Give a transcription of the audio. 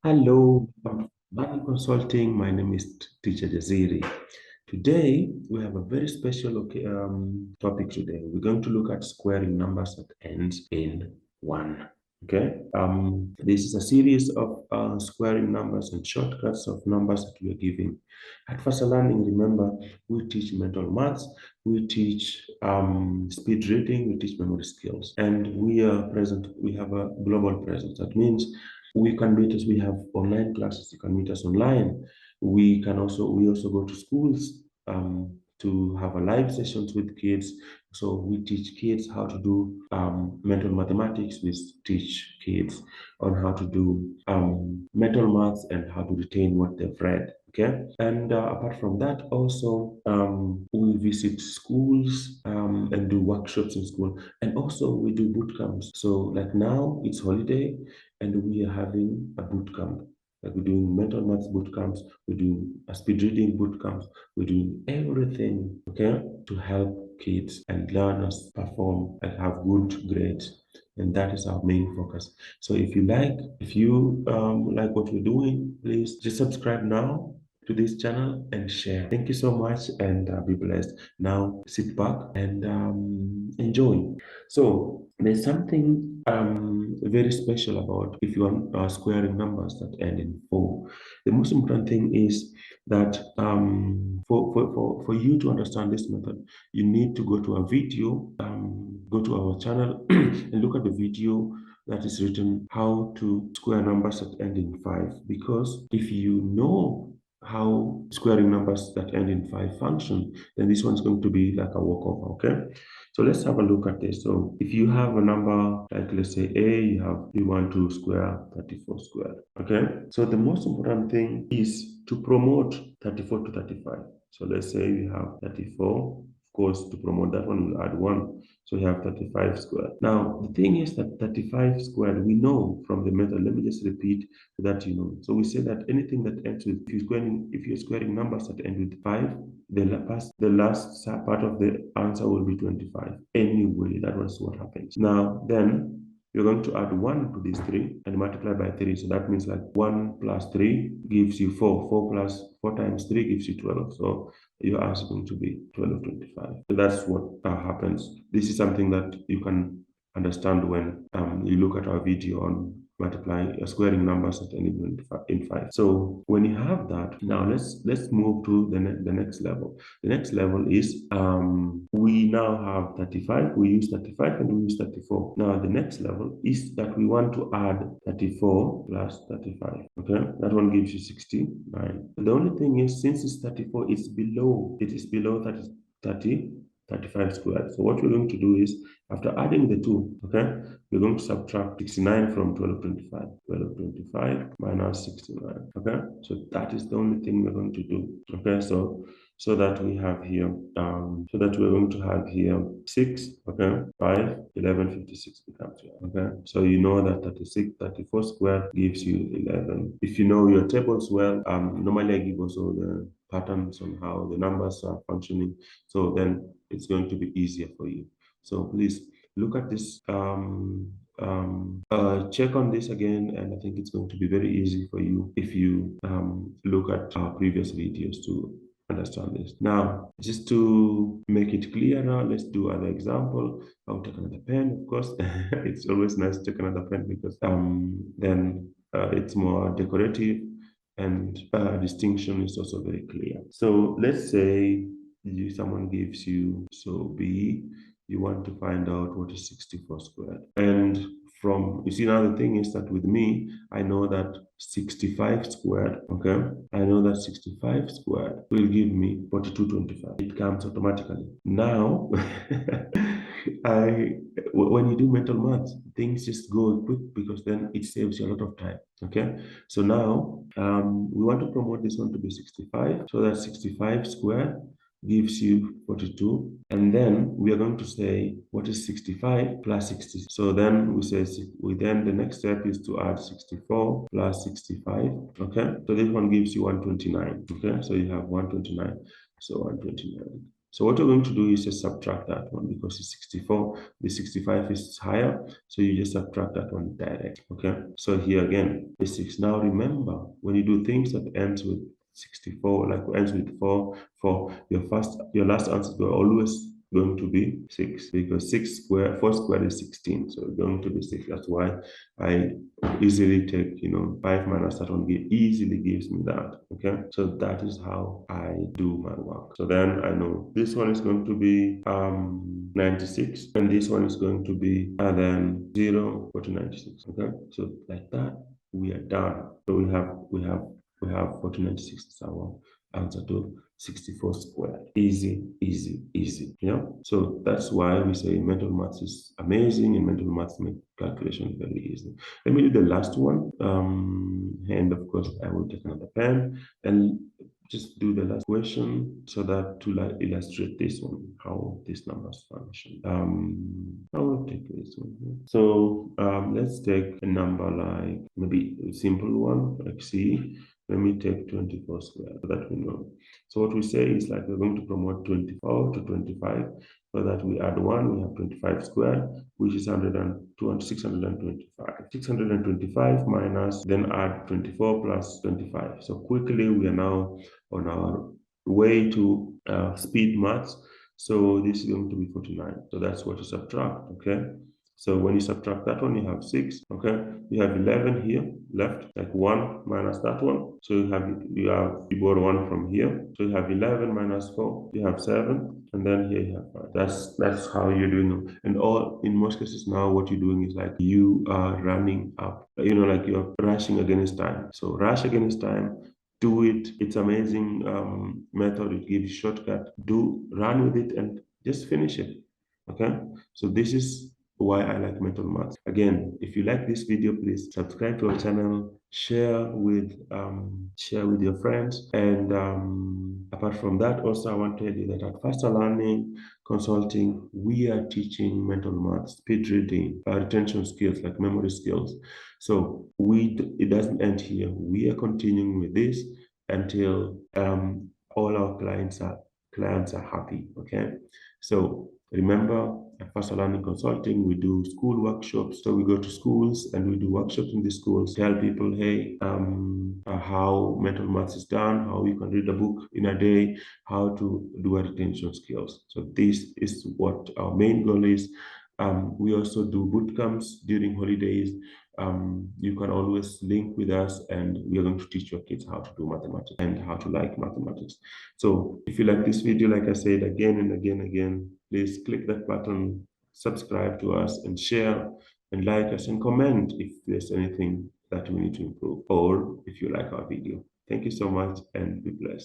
Hello, Money Consulting. My name is Teacher Jaziri. Today, we have a very special topic today. We're going to look at squaring numbers that ends in 1. Okay. This is a series of squaring numbers and shortcuts of numbers that we are giving. At Faster Learning, remember, we teach mental maths, we teach speed reading, we teach memory skills, and we are present. We have a global presence. That means we can meet us. We have online classes. You can meet us online. We also go to schools to have a live sessions with kids. So we teach kids how to do mental mathematics. We teach kids on how to do mental maths and how to retain what they've read. Okay, and apart from that, also we visit schools and do workshops in school, and also we do boot camps. So like now it's holiday, and we are having a boot camp. Like we're doing mental maths boot camps, we do a speed reading boot camps, we do everything, okay, to help kids and learners perform and have good grades. And that is our main focus. So if you like what we're doing, please just subscribe now to this channel and share. Thank you so much, and be blessed. Now sit back and enjoy. So there's something very special about if you are squaring numbers that end in 4. The most important thing is that for you to understand this method, you need to go to a video, go to our channel and look at the video that is written how to square numbers that end in 5. Because if you know how squaring numbers that end in 5 function, then this one's going to be like a walkover, okay? So let's have a look at this. So if you have a number, like let's say A, you want to square 34 squared. Okay. So the most important thing is to promote 34 to 35. So let's say we have 34. Of course, to promote that one, we'll add 1. So we have 35 squared. Now, the thing is that 35 squared, we know from the method. Let me just repeat so that you know. So we say that anything that ends with, if you're squaring numbers that end with 5, the last part of the answer will be 25. Anyway, that was what happens. Now, then you're going to add 1 to these 3 and multiply by 3. So that means like 1 plus 3 gives you 4. 4 times 3 gives you 12. So your answer is going to be 1225. So that's what happens. This is something that you can understand when you look at our video on multiplying squaring numbers at any in 5. So when you have that, now let's move to the next level. The next level is we now have 35. We use 35 and we use 34. Now the next level is that we want to add 34 plus 35. Okay, that one gives you 69. The only thing is, since it's 34, it is below 35 squared. So what we're going to do is, after adding the 2, okay, we're going to subtract 69 from 1225. 1225 minus 69. Okay, so that is the only thing we're going to do. Okay, so that we have here, so that we're going to have here 6, okay, 5, 11, 56 becomes 1. Okay, so you know that 34 squared gives you 11. If you know your tables well, normally I give also the patterns on how the numbers are functioning. So then it's going to be easier for you. So please look at this, check on this again, and I think it's going to be very easy for you if you look at our previous videos to understand this. Now, just to make it clearer, let's do another example. I'll take another pen, of course. It's always nice to take another pen because then it's more decorative, and distinction is also very clear. So let's say someone gives you, so B, you want to find out what is 64 squared. And you see, now the thing is that with me, I know that 65 squared, okay? I know that 65 squared will give me 4225. It comes automatically. Now, when you do mental maths, things just go quick because then it saves you a lot of time, okay? So now, we want to promote this one to be 65. So that 65 squared gives you 42, and then we are going to say what is 65 plus 60. So then the next step is to add 64 plus 65. Okay, so this one gives you 129. Okay, so you have 129. So 129. So what you're going to do is just subtract that one because it's 64. The 65 is higher, so you just subtract that one direct. Okay. So here again, the 6. Now remember, when you do things that ends with 64, like ends with 4, your last answer is always going to be 6 because 4 squared is 16. So it's going to be 6. That's why I easily take, 5 minus that one easily gives me that. Okay. So that is how I do my work. So then I know this one is going to be 96 and this one is going to be then 0 to 96. Okay. So like that we are done. So we have 4096 is our answer to 64 squared. Easy, easy, easy. Yeah. So that's why we say mental maths is amazing and mental maths make calculation very easy. Let me do the last one. And of course I will take another pen and just do the last question so that to illustrate this one, how these numbers function. I will take this one here. So let's take a number like maybe a simple one, like C. Let me take 24 squared so that we know. So what we say is like we're going to promote 24 to 25 so that we add 1, we have 25 squared, which is 625. 625 minus, then add 24 plus 25. So quickly we are now on our way to speed maths. So this is going to be 49. So that's what you subtract, okay? So when you subtract that one, you have 6, okay? You have 11 here left, like 1 minus that one. So you borrow 1 from here. So you have 11 minus 4, you have 7, and then here you have 5. That's how you're doing it. And in most cases now, what you're doing is like you are running up, like you're rushing against time. So rush against time, do it. It's amazing method. It gives you shortcut. Run with it and just finish it. Okay. So this is why I like mental maths. Again, if you like this video, please subscribe to our channel, share with your friends, and apart from that, also I want to tell you that at Faster Learning Consulting, we are teaching mental maths, speed reading, retention skills like memory skills. So it doesn't end here. We are continuing with this until all our clients are happy. Okay, so remember, at Faster Learning Consulting, we do school workshops. So we go to schools and we do workshops in the schools, tell people, hey, how mental maths is done, how you can read a book in a day, how to do attention skills. So this is what our main goal is. We also do boot camps during holidays. You can always link with us and we are going to teach your kids how to do mathematics and how to like mathematics. So if you like this video, like I said again and again, please click that button, subscribe to us and share and like us and comment if there's anything that we need to improve or if you like our video. Thank you so much and be blessed.